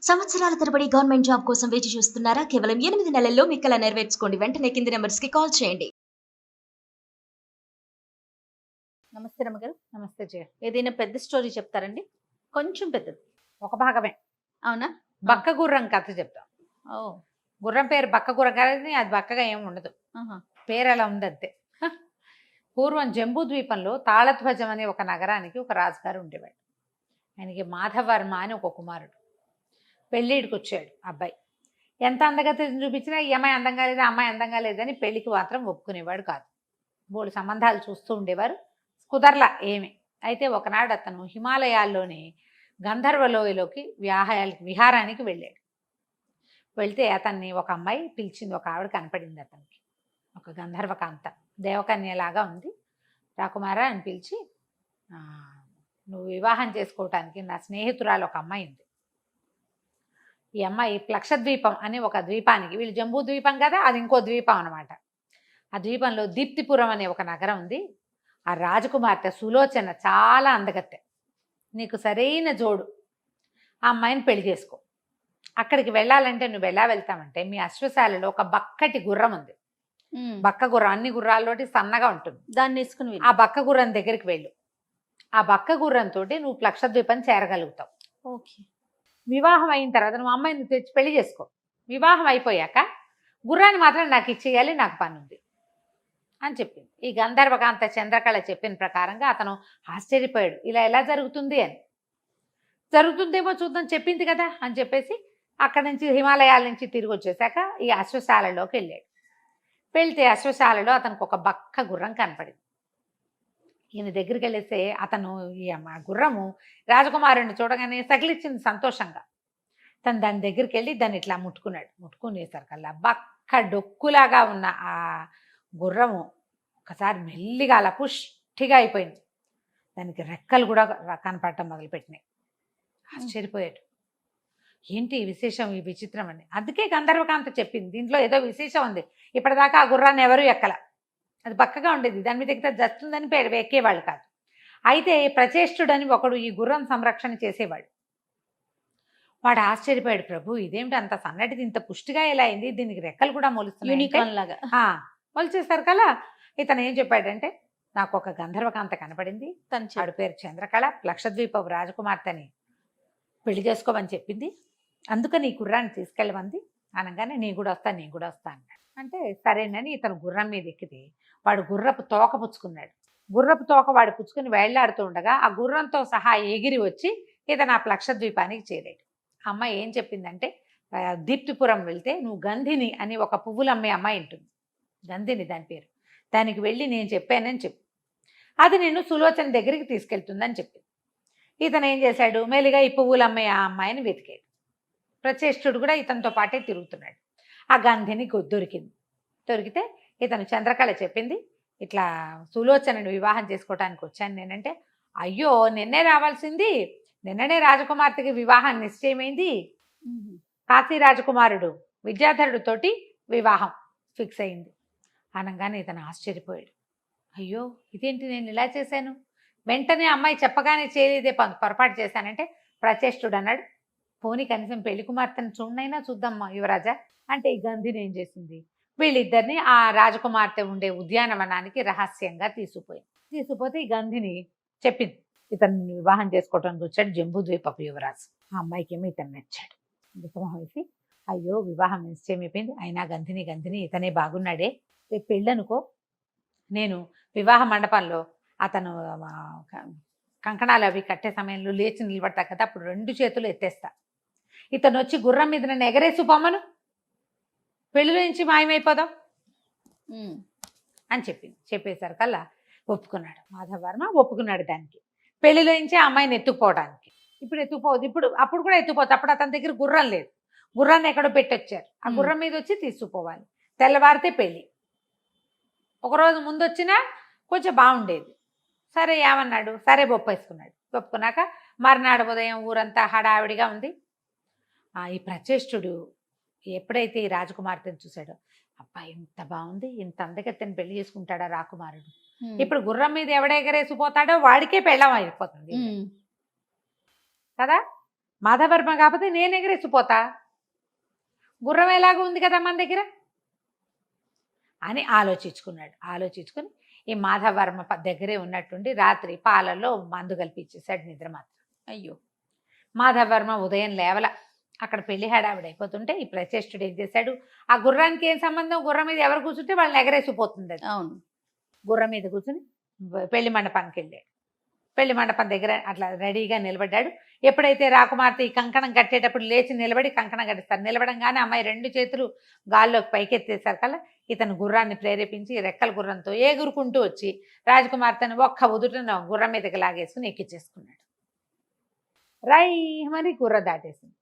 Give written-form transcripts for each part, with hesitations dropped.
సంవత్సరాల తరబడి government job కోసం వేచి చూస్తున్నారా? కేవలం 8 నెలల్లో మీ కల నెరవేర్చుకోండి. వెంటనే కింది నంబర్స్‌కి కాల్ చేయండి. నమస్తే రమ్మగారు. నమస్తే జయ. ఏదైనా పెద్ద స్టోరీ చెప్తారండి? కొంచెం పెద్దది. ఒక భాగమే. అవునా? బక్క గుర్రం కథ చెప్తాం. ఓ. గుర్రం పేరు బక్క గుర్రం కానీ అది బక్కగా ఏమి ఉండదు. ఆహా. పేరు అలా ఉంది అంతే. పూర్వం జంబూ ద్వీపంలో తాళధ్వజం అనే ఒక నగరానికి ఒక రాజుగారు ఉండేవాడు. ఆయనకి మాధవర్మ అని ఒక కుమారుడు. పెళ్ళిడికి వచ్చాడు అబ్బాయి. ఎంత అందగతిని చూపించినా ఈ అమ్మాయి అందంగా లేదా, అమ్మాయి అందంగా లేదని పెళ్లికి మాత్రం ఒప్పుకునేవాడు కాదు. బోడు సంబంధాలు చూస్తూ ఉండేవారు, కుదర్లా ఏమి. అయితే ఒకనాడు అతను హిమాలయాల్లోని గంధర్వలోయలోకి విహారానికి వెళ్ళాడు. వెళ్తే అతన్ని ఒక అమ్మాయి పిలిచింది. ఒక ఆవిడ కనపడింది అతనికి, ఒక గంధర్వకాంత, దేవకన్యలాగా ఉంది. రాకుమారా అని పిలిచి, నువ్వు వివాహం చేసుకోవటానికి నా స్నేహితురాలు ఒక అమ్మాయి ఉంది. ఈ అమ్మాయి లక్షద్వీపం అనే ఒక ద్వీపానికి, వీళ్ళు జంబూ ద్వీపం కదా, అది ఇంకో ద్వీపం అనమాట. ఆ ద్వీపంలో దీప్తిపురం అనే ఒక నగరం ఉంది. ఆ రాజకుమార్తె సులోచన చాలా అందగత్తె, నీకు సరైన జోడు. ఆ అమ్మాయిని పెళ్లి చేసుకో. అక్కడికి వెళ్ళాలంటే నువ్వు ఎలా వెళ్తామంటే, మీ అశ్వశాలలో ఒక బక్కటి గుర్రం ఉంది. బక్క గుర్రం అన్ని గుర్రాల్లోటి సన్నగా ఉంటుంది. దాన్ని వేసుకుని ఆ బక్క గుర్రం దగ్గరికి వెళ్ళు. ఆ బక్క గుర్రంతో నువ్వు లక్షద్వీపం చేరగలుగుతావు. ఓకే. వివాహం అయిన తర్వాత నువ్వు అమ్మాయిని తెచ్చి పెళ్లి చేసుకో. వివాహం అయిపోయాక గుర్రాన్ని మాత్రం నాకు ఇచ్చేయాలి, నాకు పని ఉంది అని చెప్పింది. ఈ గంధర్వకాంత చంద్రకళ చెప్పిన ప్రకారంగా అతను ఆశ్చర్యపోయాడు. ఇలా ఎలా జరుగుతుంది అని. జరుగుతుందేమో చూద్దాం, చెప్పింది కదా అని చెప్పేసి అక్కడి నుంచి హిమాలయాల నుంచి తిరిగి వచ్చేసాక ఈ అశ్వశాలలోకి వెళ్ళాడు. వెళ్తే అశ్వశాలలో అతనికి ఒక బక్క గుర్రం కనపడింది. ఈయన దగ్గరికి వెళ్ళేస్తే అతను ఈ గుర్రము రాజకుమారుడిని చూడగానే సగిలిచ్చింది సంతోషంగా. తను దాని దగ్గరికి వెళ్ళి దాన్ని ఇట్లా ముట్టుకున్నాడు. ముట్టుకునేసరికల్లా బక్క డొక్కులాగా ఉన్న ఆ గుర్రము ఒకసారి మెల్లిగా అలా పుష్టిగా అయిపోయింది. దానికి రెక్కలు కూడా కనపడటం మొదలుపెట్టినాయి. ఆశ్చర్యపోయాడు. ఏంటి ఈ విశేషం, ఈ విచిత్రం అని. అందుకే గంధర్వకాంత చెప్పింది, దీంట్లో ఏదో విశేషం ఉంది. ఇప్పటిదాకా ఆ గుర్రాన్ని ఎవరు ఎక్కల, అది బక్కగా ఉండేది, దాని మీద ఎక్కితే జస్తుందని ఎక్కేవాళ్ళు కాదు. అయితే ప్రచేష్టుడని ఒకడు ఈ గుర్రం సంరక్షణ చేసేవాడు. వాడు ఆశ్చర్యపోయాడు, ప్రభు ఇదేమిటి అంత సన్నటిది ఇంత పుష్టిగా ఎలా అయింది, దీనికి రెక్కలు కూడా మొలుస్తున్నాయి. మొలిచేసరికల్లా ఇతను ఏం చెప్పాడంటే, నాకు ఒక గంధర్వకాంత కనపడింది, వాడి పేరు చంద్రకళ, లక్షద్వీప రాజకుమార్తెని పెళ్లి చేసుకోమని చెప్పింది, అందుకని ఈ గుర్రాన్ని తీసుకెళ్ళమంది అనగానే నేను కూడా వస్తాను అన్నాడు. అంటే సరేనని ఇతను గుర్రం మీద ఎక్కితే వాడు గుర్రపు తోక పుచ్చుకున్నాడు. గుర్రపు తోక వాడు పుచ్చుకుని వేళ్లాడుతూ ఉండగా ఆ గుర్రంతో సహా ఎగిరి వచ్చి ఇతను ఆ లక్షద్వీపానికి చేరాడు. అమ్మాయి ఏం చెప్పిందంటే, దీప్తిపురం వెళ్తే నువ్వు గంధిని అని ఒక పువ్వులు అమ్మే అమ్మాయి ఉంటుంది, గంధిని దాని పేరు, దానికి వెళ్ళి నేను చెప్పానని చెప్పి అది నేను సులోచన దగ్గరికి తీసుకెళ్తుందని చెప్పింది. ఇతను ఏం చేశాడు, మెల్లిగా ఈ పువ్వులు అమ్మే ఆ అమ్మాయిని వెతికాడు. ప్రచేష్టుడు కూడా ఇతనితో పాటే తిరుగుతున్నాడు. ఆ గంధిని దొరికితే ఇతను చంద్రకళ చెప్పింది, ఇట్లా సులోచనని వివాహం చేసుకోవటానికి వచ్చాను నేనంటే, అయ్యో నిన్నే రావాల్సింది, నిన్ననే రాజకుమార్తెకి వివాహం నిశ్చయమైంది, కాశీ రాజకుమారుడు విద్యాధరుడితోటి వివాహం ఫిక్స్ అయింది అనగానే ఇతను ఆశ్చర్యపోయాడు. అయ్యో ఇదేంటి, నేను ఇలా చేశాను, వెంటనే అమ్మాయి చెప్పగానే చేయలేదే పొరపాటు చేశానంటే, ప్రచేష్టుడు అన్నాడు, పోనీ కనీసం పెళ్లి కుమార్తెను చూడనైనా చూద్దామ్మా యువరాజా అంటే, ఈ గంధిని ఏం చేసింది, వీళ్ళిద్దరిని ఆ రాజకుమార్తె ఉండే ఉద్యానవనానికి రహస్యంగా తీసుకుపోతే ఈ గంధిని చెప్పింది, ఇతన్ని వివాహం చేసుకోవడానికి వచ్చాడు జంబూ ద్వీపపు యువరాజు. ఆ అమ్మాయికి ఏమో ఇతను నచ్చాడు. దుఃఖం వేసి, అయ్యో వివాహం నిశ్చయమైపోయింది, అయినా గంధిని ఇతనే బాగున్నాడే, రేపు పెళ్ళనుకో, నేను వివాహ మండపంలో అతను కంకణాలు అవి కట్టే సమయంలో లేచి నిలబడతా కదా, అప్పుడు 2 చేతులు ఎత్తేస్తా, ఇతను వచ్చి గుర్రం మీద నన్ను ఎగరేసి పొమ్మను, పెళ్ళిలో నుంచి మాయమైపోదాం అని చెప్పేసరికల్లా ఒప్పుకున్నాడు. మాధవర్మ ఒప్పుకున్నాడు దానికి, పెళ్లిలో నుంచి ఆ అమ్మాయిని ఎత్తుకుపోవడానికి. అప్పుడు కూడా ఎత్తుకుపోతుంది. అప్పుడు అతని దగ్గర గుర్రం లేదు, గుర్రాన్ని ఎక్కడో పెట్టొచ్చారు, ఆ గుర్రం మీద వచ్చి తీసుకుపోవాలి. తెల్లవారితే పెళ్ళి. ఒకరోజు ముందు వచ్చినా కొంచెం బాగుండేది. సరే ఏమన్నాడు, సరే ఒప్పేసుకున్నాడు. ఒప్పుకున్నాక మర్నాడు ఉదయం ఊరంతా హడావిడిగా ఉంది. ఈ ప్రచేష్టుడు ఎప్పుడైతే ఈ రాజకుమార్తెను చూశాడో, అబ్బా ఇంత బాగుంది, ఇంత అందగత్తెని పెళ్లి చేసుకుంటాడా రాకుమారుడు, ఇప్పుడు గుర్రం మీద ఎవడ ఎగరేసిపోతాడో వాడికే పెళ్ళం అయిపోతుంది కదా. మాధవర్మ కాకపోతే నేను ఎగరేసిపోతా, గుర్రం ఎలాగో ఉంది కదా మన దగ్గర అని ఆలోచించుకుని ఈ మాధవర్మ దగ్గరే ఉన్నట్టుండి రాత్రి పాలలో మందు కల్పించేశాడు నిద్ర మాత్రం. అయ్యో. మాధవర్మ ఉదయం లేవల, అక్కడ పెళ్లి హడావిడి అయిపోతుంటే ఈ ప్రచేష్టుడు ఏం చేశాడు, ఆ గుర్రానికి ఏం సంబంధం, గుర్రం మీద ఎవరు కూర్చుంటే వాళ్ళని ఎగరేసిపోతుంది అది. అవును. గుర్రం మీద కూర్చుని పెళ్లి మండపానికి వెళ్ళాడు. పెళ్లి మండపం దగ్గర అట్లా రెడీగా నిలబడ్డాడు. ఎప్పుడైతే రాకుమార్తె ఈ కంకణం కట్టేటప్పుడు లేచి నిలబడి కంకణం కట్టిస్తారు, నిలబడంగానే అమ్మాయి 2 చేతులు గాల్లోకి పైకెత్తేసారు కల్లా ఇతను గుర్రాన్ని ప్రేరేపించి రెక్కల గుర్రంతో ఎగురుకుంటూ వచ్చి రాజకుమార్తెను ఒక్క ఉదుటను గుర్రం మీదకి లాగేసుకుని ఎక్కించేసుకున్నాడు. రైమని గుర్ర దాటేసింది.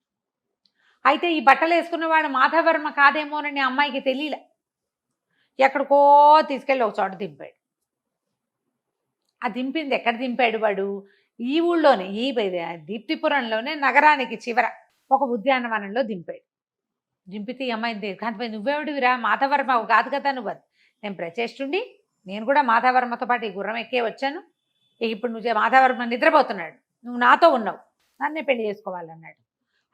అయితే ఈ బట్టలు వేసుకున్నవాడు మాధవర్మ కాదేమోనని అమ్మాయికి తెలియలే. ఎక్కడికో తీసుకెళ్ళి ఒక చోట దింపాడు. ఆ దింపింది ఎక్కడ దింపాడు వాడు, ఈ ఊళ్ళోనే, ఈ దీప్తిపురంలోనే నగరానికి చివర ఒక ఉద్యానవనంలో దింపాడు. దింపితే ఈ అమ్మాయి కాంతిపై నువ్వెవడివిరా, మాధవర్మ కాదు కదా నువ్వు. నేను ప్రచేష్టుండి, నేను కూడా మాధవర్మతో పాటు ఈ గుర్రం ఎక్కే వచ్చాను. ఇప్పుడు నువ్వు మాధవర్మ నిద్రపోతున్నాడు, నువ్వు నాతో ఉన్నావు, నన్నే పెళ్లి చేసుకోవాలన్నాడు.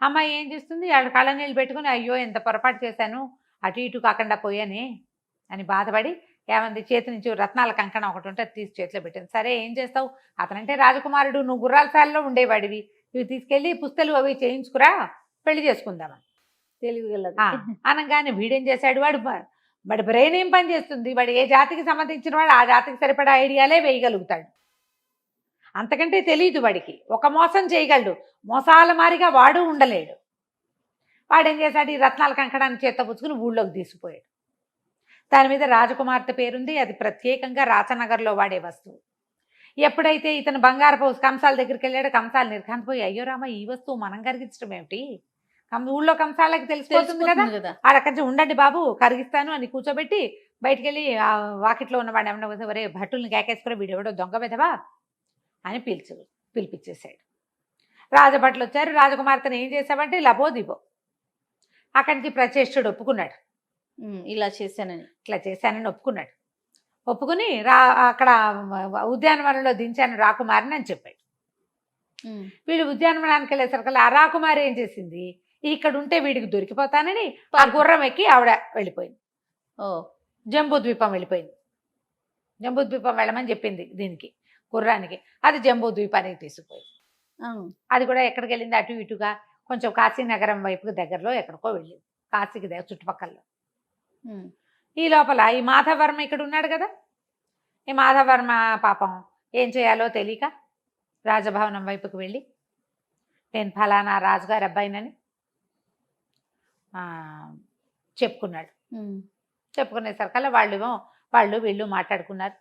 అమ్మాయి ఏం చేస్తుంది, ఆడ కళ్ళ నీళ్ళు పెట్టుకుని అయ్యో ఎంత పొరపాటు చేశాను, అటు ఇటు కాకుండా పోయానే అని బాధపడి ఏమంది చేతి నుంచి రత్నాల కంకణం ఒకటి ఉంటే తీసి చేతిలో పెట్టింది. సరే ఏం చేస్తావు, అతనంటే రాజకుమారుడు, నువ్వు గుర్రాల సాలలో ఉండేవాడివి, ఇవి తీసుకెళ్ళి పుస్తలు అవి చేయించుకురా, పెళ్లి చేసుకుందామని తెలివిగలదు. అనగానే వీడేం చేశాడు, వాడి బ్రెయిన్ ఏం పని చేస్తుంది, వాడు ఏ జాతికి సంబంధించిన వాడు ఆ జాతికి సరిపడా ఐడియాలే వేయగలుగుతాడు, అంతకంటే తెలియదు వాడికి. ఒక మోసం చేయగలడు, మోసాల మారిగా వాడు ఉండలేడు. వాడేం చేశాడు, ఈ రత్నాల కంకణాన్ని చేత పుచ్చుకుని ఊళ్ళోకి తీసుకుపోయాడు. దాని మీద రాజకుమార్తె పేరుంది, అది ప్రత్యేకంగా రాచనగర్లో వాడే వస్తువు. ఎప్పుడైతే ఇతను బంగారపు కంసాల దగ్గరికి వెళ్ళాడు, కంసాలు నిర్ఘాంతపోయి అయ్యో రామ ఈ వస్తువు మనం కరిగించడం ఏమిటి, ఊళ్ళో కంసాలకి తెలిసిపోతుంది కదా, ఆడక్కడి ఉండండి బాబు కరిగిస్తాను అని కూర్చోబెట్టి బయటికి వెళ్ళి వాకిట్లో ఉన్నవాడు ఏమన్నా వరే భటుల్ని కేకేసుకుని వీడెవడో దొంగ వెధవా అని పిలిపించేశాడు. రాజభట్లు వచ్చారు. రాజకుమార్తెను ఏం చేశావంటే లబోదిబో అక్కడి నుంచి ప్రచేష్టుడు ఒప్పుకున్నాడు, ఇలా చేశానని ఒప్పుకున్నాడు. ఒప్పుకుని అక్కడ ఉద్యానవనంలో దించాను రాకుమారిని అని చెప్పాడు. వీడు ఉద్యానవనానికి వెళ్ళేసరికల్లా ఆ రాకుమారి ఏం చేసింది, ఇక్కడ ఉంటే వీడికి దొరికిపోతానని ఆ గుర్రం ఎక్కి ఆవిడ వెళ్ళిపోయింది. జంబూద్వీపం వెళ్ళిపోయింది. జంబూద్వీపం వెళ్ళమని చెప్పింది దీనికి, గుర్రానికి. అది జంబూద్వీపానికి తీసుకుపోయింది. అది కూడా ఎక్కడికి వెళ్ళింది, అటు ఇటుగా కొంచెం కాశీనగరం వైపుకి దగ్గరలో ఎక్కడికో వెళ్ళింది, కాశీకి దగ్గర చుట్టుపక్కల. ఈ లోపల ఈ మాధవర్మ ఇక్కడ ఉన్నాడు కదా, ఈ మాధవర్మ పాపం ఏం చేయాలో తెలియక రాజభవనం వైపుకి వెళ్ళి నేను ఫలానా రాజుగారి అబ్బాయినని చెప్పుకున్నాడు. చెప్పుకునేసరికల్లా వాళ్ళు వీళ్ళు మాట్లాడుకున్నారు.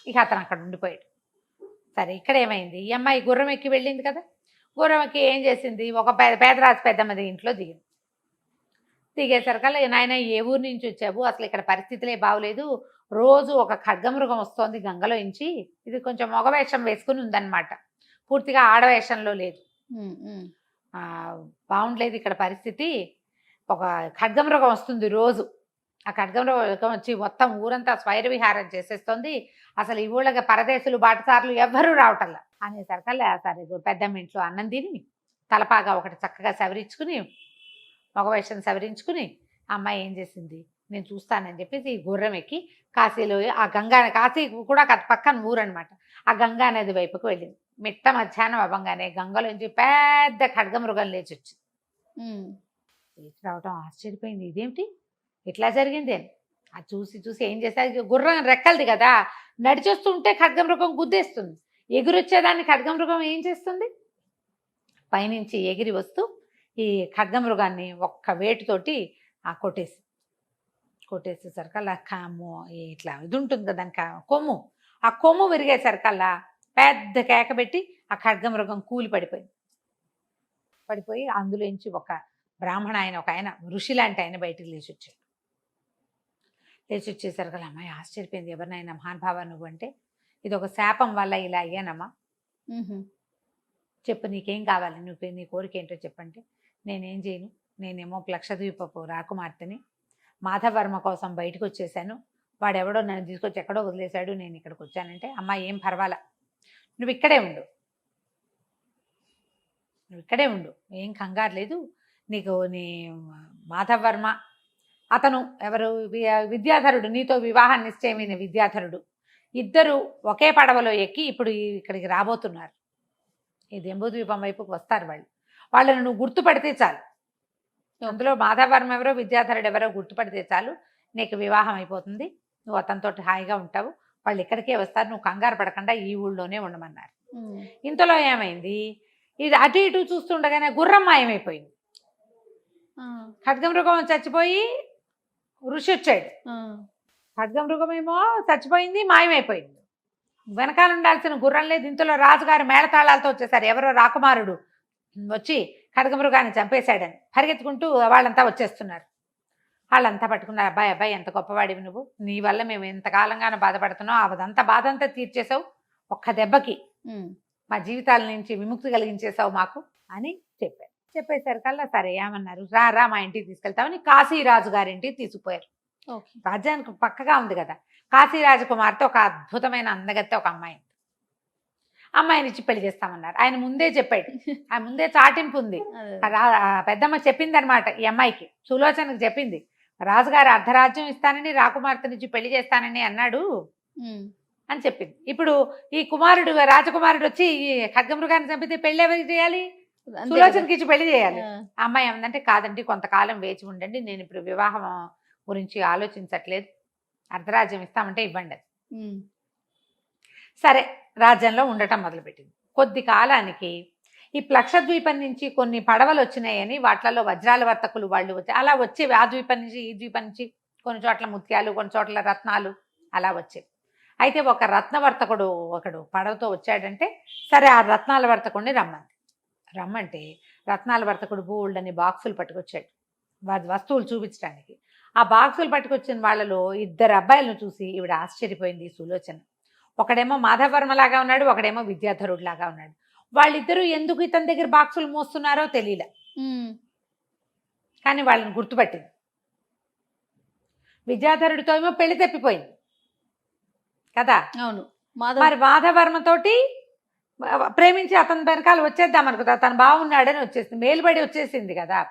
ఇక అతను అక్కడ ఉండిపోయాడు. సరే ఇక్కడ ఏమైంది, ఈ అమ్మాయి గుర్రం ఎక్కి వెళ్ళింది కదా, గుర్రం ఎక్కి ఏం చేసింది, ఒక పేదరాజు పెద్దమ్మది ఇంట్లో దిగేసరికల్లా నాయన ఏ ఊరు నుంచి వచ్చావు, అసలు ఇక్కడ పరిస్థితులే బాగోలేదు, రోజు ఒక ఖడ్గమృగం వస్తోంది గంగలో ఇంచి, ఇది కొంచెం మగవేషం వేసుకుని ఉందన్నమాట, పూర్తిగా ఆడవేషంలో లేదు, బాగుండలేదు ఇక్కడ పరిస్థితి, ఒక ఖడ్గమృగం వస్తుంది రోజు, ఆ ఖడ్గమృగం వచ్చి మొత్తం ఊరంతా స్వైర విహారం చేసేస్తుంది, అసలు ఈ ఊళ్ళకి పరదేశులు బాటసార్లు ఎవ్వరూ రావటల్లా అనేసరికల్లా సరే పెద్దమ్మ ఇంట్లో అన్నం తిని తలపాగా ఒకటి చక్కగా సవరించుకుని మగవేషం సవరించుకుని అమ్మాయి ఏం చేసింది, నేను చూస్తానని చెప్పేసి ఈ గుర్రం ఎక్కి కాశీలో ఆ కాశీ కూడా పక్కన ఊరు అనమాట, ఆ గంగా నది వైపుకు వెళ్ళింది. మిట్ట మధ్యాహ్నం అవ్వగానే గంగలోంచి పెద్ద ఖడ్గమృగం లేచి వచ్చింది. లేచి రావటం ఆశ్చర్యపోయింది, ఇదేమిటి ఇట్లా జరిగింది అని. అది చూసి ఏం చేశారు, గుర్రం రెక్కలది కదా, నడిచొస్తుంటే ఖడ్గమృగం గుద్దేస్తుంది, ఎగురొచ్చేదాన్ని ఖడ్గమృగం ఏం చేస్తుంది, పైనుంచి ఎగిరి వస్తూ ఈ ఖడ్గమృగాన్ని ఒక్క వేటుతోటి కొట్టేసేసరికల్లా ఇట్లా ఇది ఉంటుంది కదా దానికి కొమ్ము, ఆ కొమ్ము విరిగేసరికల్లా పెద్ద కేక పెట్టి ఆ ఖడ్గమృగం కూలి పడిపోయి అందులోంచి ఒక బ్రాహ్మణ ఆయన, ఒక ఆయన ఋషి లాంటి ఆయన బయటికి లేచి వచ్చేసరికల్లా అమ్మాయి ఆశ్చర్యపోయింది, ఎవరినైనా మహానుభావ నువ్వు అంటే, ఇది ఒక శాపం వల్ల ఇలా అయ్యానమ్మా, చెప్పు నీకేం కావాలి, నీ కోరిక ఏంటో చెప్పంటే, నేనేం చేయను, నేనేమో లక్షద్వీపపు రాకుమార్తెని, మాధవర్మ కోసం బయటకు వచ్చేసాను, వాడెవడో నన్ను తీసుకొచ్చి ఎక్కడో వదిలేశాడు, నేను ఇక్కడికి వచ్చానంటే, అమ్మ ఏం పర్వాలా, నువ్వు ఇక్కడే ఉండు, నువ్వు ఇక్కడే ఉండు, ఏం కంగారు లేదు. నీకు నీ మాధవ్ వర్మ అతను ఎవరు విద్యాధరుడు, నీతో వివాహం నిశ్చయమైన విద్యాధరుడు, ఇద్దరు ఒకే పడవలో ఎక్కి ఇప్పుడు ఇక్కడికి రాబోతున్నారు. ఈ జంబూద్వీపం వైపుకి వస్తారు వాళ్ళు. వాళ్ళని నువ్వు గుర్తుపడితే చాలు, అందులో మాధవ్ వర్మ ఎవరో విద్యాధరుడు ఎవరో గుర్తుపడితే చాలు, నీకు వివాహం అయిపోతుంది. నువ్వు అతనితో హాయిగా ఉంటావు. వాళ్ళు ఇక్కడికే వస్తారు, నువ్వు కంగారు పడకుండా ఈ ఊళ్ళోనే ఉండమన్నారు. ఇంతలో ఏమైంది, ఇది అటు ఇటు చూస్తుండగానే గుర్రం మాయమైపోయింది. ఖడ్గమృగం చచ్చిపోయి ఋషి వచ్చాడు. ఖడ్గమృగమేమో చచ్చిపోయింది, మాయమైపోయింది. వెనకాల ఉండాల్సిన గుర్రం లేదు. ఇంతలో రాజుగారు మేళతాళాలతో వచ్చేసారు. ఎవరో రాకుమారుడు వచ్చి ఖడ్గమృగాన్ని చంపేశాడని పరిగెత్తుకుంటూ వాళ్ళంతా వచ్చేస్తున్నారు. వాళ్ళంతా పట్టుకున్నారు. అబ్బాయి అబ్బాయి ఎంత గొప్పవాడివి నువ్వు, నీ వల్ల మేము ఎంతకాలంగానో బాధపడుతున్నావు, అదంతా బాధ అంతా తీర్చేసావు, ఒక్క దెబ్బకి మా జీవితాల నుంచి విముక్తి కలిగించేసావు మాకు అని చెప్పారు. చెప్పేసరికల్లా సరే ఏమన్నారు, రా మా ఇంటికి తీసుకెళ్తామని కాశీరాజు గారింటికి తీసుకుపోయారు. రాజ్యానికి పక్కగా ఉంది కదా. కాశీరాజకుమార్తె ఒక అద్భుతమైన అందగత్తె ఒక అమ్మాయిని ఇచ్చి పెళ్లి చేస్తామన్నారు. ఆయన ముందే చెప్పాడు, ఆయన ముందే చాటింపు ఉంది. పెద్దమ్మ చెప్పింది అనమాట, ఈ అమ్మాయికి సులోచనకు చెప్పింది, రాజుగారు అర్ధరాజ్యం ఇస్తానని రాకుమార్తెనిచ్చి పెళ్లి చేస్తానని అన్నాడు అని చెప్పింది. ఇప్పుడు ఈ కుమారుడు రాజకుమారుడు వచ్చి ఈ ఖడ్గమృగాన్ని చంపితే పెళ్లి ఎవరికి చేయాలి, సులోచనకి ఇచ్చి పెళ్లి చేయాలి. అమ్మాయి ఏమందంటే, కాదండి కొంతకాలం వేచి ఉండండి, నేను ఇప్పుడు వివాహం గురించి ఆలోచించట్లేదు, అర్ధరాజ్యం ఇస్తామంటే ఇవ్వండి. సరే రాజ్యంలో ఉండటం మొదలుపెట్టింది. కొద్ది కాలానికి ఈ ప్లక్షద్వీపం నుంచి కొన్ని పడవలు వచ్చినాయని, వాటిలలో వజ్రాల వర్తకులు వాళ్ళు వచ్చి అలా వచ్చేవి. ఆ ద్వీపం నుంచి ఈ ద్వీపం నుంచి కొన్ని చోట్ల ముత్యాలు, కొన్ని చోట్ల రత్నాలు అలా వచ్చేవి. అయితే ఒక రత్నవర్తకుడు ఒకడు పడవతో వచ్చాడంటే సరే ఆ రత్నాల వర్తకుడిని రమ్మంటే రత్నాల వర్తకుడు బోల్డని బాక్సులు పట్టుకొచ్చాడు వస్తువులు చూపించడానికి. ఆ బాక్సులు పట్టుకొచ్చిన వాళ్ళలో ఇద్దరు అబ్బాయిలను చూసి ఈవిడ ఆశ్చర్యపోయింది సులోచన. ఒకడేమో మాధవర్మ లాగా ఉన్నాడు, ఒకడేమో విద్యాధరుడు లాగా ఉన్నాడు. వాళ్ళిద్దరూ ఎందుకు ఇతని దగ్గర బాక్సులు మోస్తున్నారో తెలియలే, కానీ వాళ్ళని గుర్తుపట్టింది. విద్యాధరుడితో ఏమో పెళ్లి తప్పిపోయింది కదా. అవును. మరి మాధవర్మతోటి ప్రేమించి అతని వెనకాల వచ్చేద్దాం అనుకుంది, తను బాగున్నాడని వచ్చేసింది, మేలుబడి వచ్చేసింది కదా.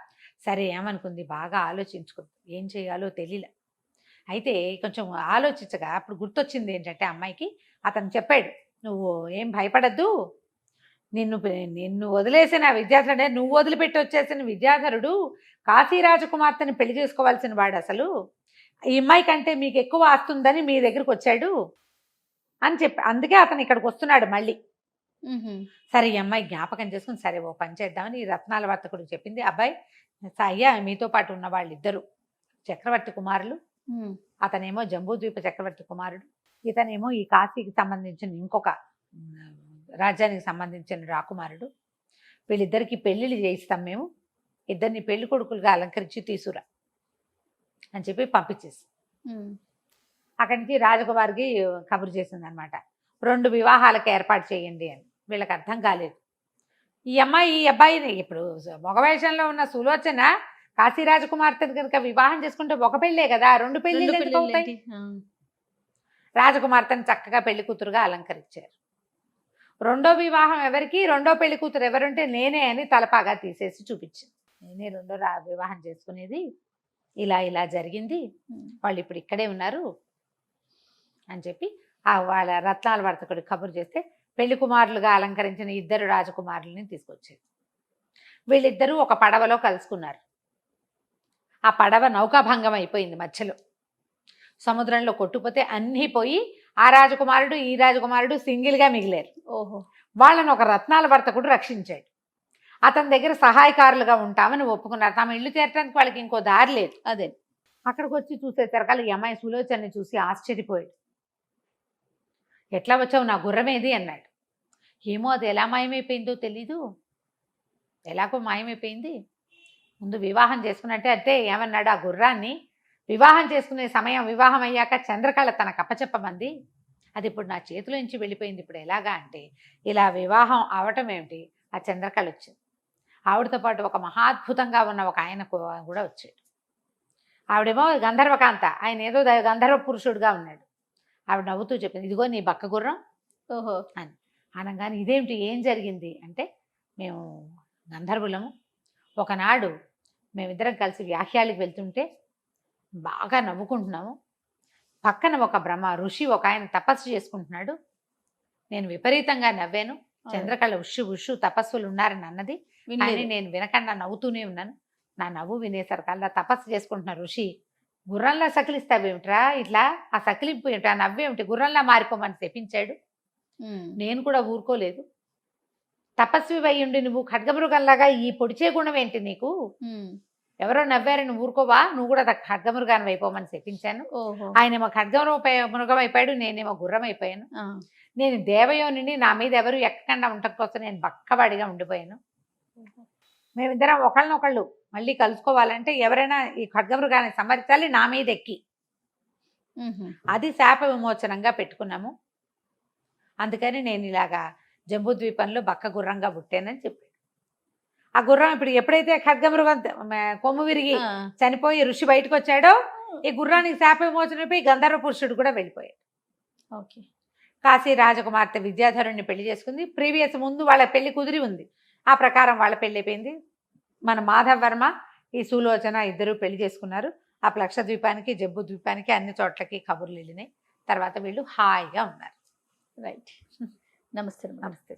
సరే ఏమనుకుంది, బాగా ఆలోచించుకుంది, ఏం చేయాలో తెలియలే. అయితే కొంచెం ఆలోచించగా అప్పుడు గుర్తొచ్చింది ఏంటంటే అమ్మాయికి, అతను చెప్పాడు, నువ్వు ఏం భయపడద్దు, నిన్ను వదిలేసిన విద్యాధరుడే, నువ్వు వదిలిపెట్టి వచ్చేసిన విద్యాధరుడు కాశీరాజకుమార్తెని పెళ్లి చేసుకోవాల్సిన వాడు, అసలు ఈ అమ్మాయి కంటే మీకు ఎక్కువ ఆస్తుందని మీ దగ్గరకు వచ్చాడు అని చెప్పి, అందుకే అతను ఇక్కడికి వస్తున్నాడు మళ్ళీ. సరే ఈ అమ్మాయి జ్ఞాపకం చేసుకుని సరే ఓ పని చేద్దామని ఈ రత్నాల వర్తకుడికి చెప్పింది. అబ్బాయి అయ్యా, మీతో పాటు ఉన్న వాళ్ళిద్దరు చక్రవర్తి కుమారులు, అతనేమో జంబూద్వీప చక్రవర్తి కుమారుడు, ఇతనేమో ఈ కాశీకి సంబంధించిన ఇంకొక రాజ్యానికి సంబంధించిన రాకుమారుడు. వీళ్ళిద్దరికి పెళ్లిళ్ళు చేయిస్తాం మేము, ఇద్దరిని పెళ్లి కొడుకులుగా అలంకరించి తీసుకురా అని చెప్పి పంపించేసి అక్కడి నుంచి రాజకుమారికి కబురు చేసింది అనమాట, 2 వివాహాలకు ఏర్పాటు చేయండి అని. వీళ్ళకి అర్థం కాలేదు. ఈ అబ్బాయిని ఇప్పుడు మగవేషంలో ఉన్న సులోచన కాశీరాజకుమార్తెను కనుక వివాహం చేసుకుంటే ఒక పెళ్ళే కదా, 2 పెళ్లిళ్ళు ఎందుకు అవుతాయి? రాజకుమార్తెను చక్కగా పెళ్లి కూతురుగా అలంకరించారు. రెండో వివాహం ఎవరికి, రెండో పెళ్లి కూతురు ఎవరుంటే నేనే అని తలపాగా తీసేసి చూపించింది. నేనే రెండో వివాహం చేసుకునేది, ఇలా జరిగింది, వాళ్ళు ఇప్పుడు ఇక్కడే ఉన్నారు అని చెప్పి వాళ్ళ రత్నాల వర్తకుడు కబురు చేస్తే పెళ్లి కుమారులుగా అలంకరించిన 2 రాజకుమారులని తీసుకొచ్చేది. వీళ్ళిద్దరూ ఒక పడవలో కలుసుకున్నారు. ఆ పడవ నౌకాభంగం అయిపోయింది, మధ్యలో సముద్రంలో కొట్టుపోతే అన్నీ పోయి ఆ రాజకుమారుడు ఈ రాజకుమారుడు సింగిల్గా మిగిలారు. వాళ్ళని ఒక రత్నాల వర్తకుడు రక్షించాడు. అతని దగ్గర సహాయకారులుగా ఉంటామని ఒప్పుకున్నారు. తమ ఇల్లు చేరడానికి వాళ్ళకి ఇంకో దారి లేదు. అదే అక్కడికి వచ్చి చూసేసరికల్లా ఈ అమ్మాయి సులోచనని చూసి ఆశ్చర్యపోయాడు. ఎట్లా వచ్చావు, నా గుర్రమేది అన్నాడు. ఏమో అది ఎలా మాయమైపోయిందో తెలీదు, ఎలాగో మాయమైపోయింది. ముందు వివాహం చేసుకున్నట్టే అంటే ఏమన్నాడు, ఆ గుర్రాన్ని వివాహం చేసుకునే సమయం, వివాహం అయ్యాక చంద్రకళ తనకు అప్పచెప్పమంది, అది ఇప్పుడు నా చేతిలో నుంచి వెళ్ళిపోయింది, ఇప్పుడు ఎలాగా అంటే ఇలా వివాహం అవటం ఏమిటి, ఆ చంద్రకళ వచ్చింది. ఆవిడతో పాటు ఒక మహాద్భుతంగా ఉన్న ఒక ఆయన కూడా వచ్చాడు. ఆవిడేమో గంధర్వకాంత, ఆయన ఏదో గంధర్వ పురుషుడుగా ఉన్నాడు. ఆవిడ నవ్వుతూ చెప్పింది, ఇదిగో నీ బక్క గుర్రం అని అనగానే, ఇదేమిటి ఏం జరిగింది అంటే, మేము గంధర్వులము. ఒకనాడు మేమిద్దరం కలిసి వ్యాఖ్యాలకు వెళ్తుంటే బాగా నవ్వుకుంటున్నాము. పక్కన ఒక ఋషి ఒక ఆయన తపస్సు చేసుకుంటున్నాడు. నేను విపరీతంగా నవ్వాను. చంద్రకళ ఉషు తపస్సులు ఉన్నారని అన్నది, కానీ నేను వినకుండా నవ్వుతూనే ఉన్నాను. నా నవ్వు వినేసరికల్లా తపస్సు చేసుకుంటున్న ఋషి, గుర్రంలా సకిలిస్తావేమిట్రా, ఇట్లా ఆ సకిలింపు ఏమిటి, ఆ నవ్వేమిటి, గుర్రంలా మారిపోమని చెప్పించాడు. నేను కూడా ఊరుకోలేదు. తపస్వి అయ్యుండి నువ్వు ఖడ్గమృగంలాగా ఈ పొడిచే గుణం ఏంటి నీకు, ఎవరో నవ్వారని ఊరుకోవా, నువ్వు కూడా ఖడ్గమృగాన్ని అయిపోమని చెప్పించాను. ఆయనేమో ఖడ్గమృగం అయిపోయాడు, నేనేమో గుర్రం అయిపోయాను. నేను దేవయోనిని, నా మీద ఎవరు ఎక్కకుండా ఉండటం కోసం నేను బక్కవాడిగా ఉండిపోయాను. మేమిద్దరం ఒకళ్ళనొకళ్ళు మళ్ళీ కలుసుకోవాలంటే ఎవరైనా ఈ ఖడ్గమృగాన్ని సంహరించాలి నా మీద ఎక్కి. అది శాప విమోచనంగా పెట్టుకున్నాము. అందుకని నేను ఇలాగా జంబూద్వీపంలో బక్క గుర్రంగా పుట్టానని చెప్పాడు. ఆ గుర్రం ఇప్పుడు ఎప్పుడైతే ఖడ్గమృగం కొమ్ము విరిగి చనిపోయి ఋషి బయటకు వచ్చాడో, ఈ గుర్రానికి శాప విమోచనపై గంధర్వ పురుషుడు కూడా వెళ్ళిపోయాడు. ఓకే. కాశీ రాజకుమార్తె విద్యాధరుణ్ణి పెళ్లి చేసుకుంది. ప్రీవియస్ ముందు వాళ్ళ పెళ్లి కుదిరి ఉంది. ఆ ప్రకారం వాళ్ళ పెళ్లి అయిపోయింది. మన మాధవ్ వర్మ, ఈ సులోచన ఇద్దరు పెళ్లి చేసుకున్నారు. ఆ లక్షద్వీపానికి, జంబూ ద్వీపానికి, అన్ని చోట్లకి కబుర్లు వెళ్ళినాయి. తర్వాత వీళ్ళు హాయిగా ఉన్నారు. రైట్. నమస్తే. నమస్తే.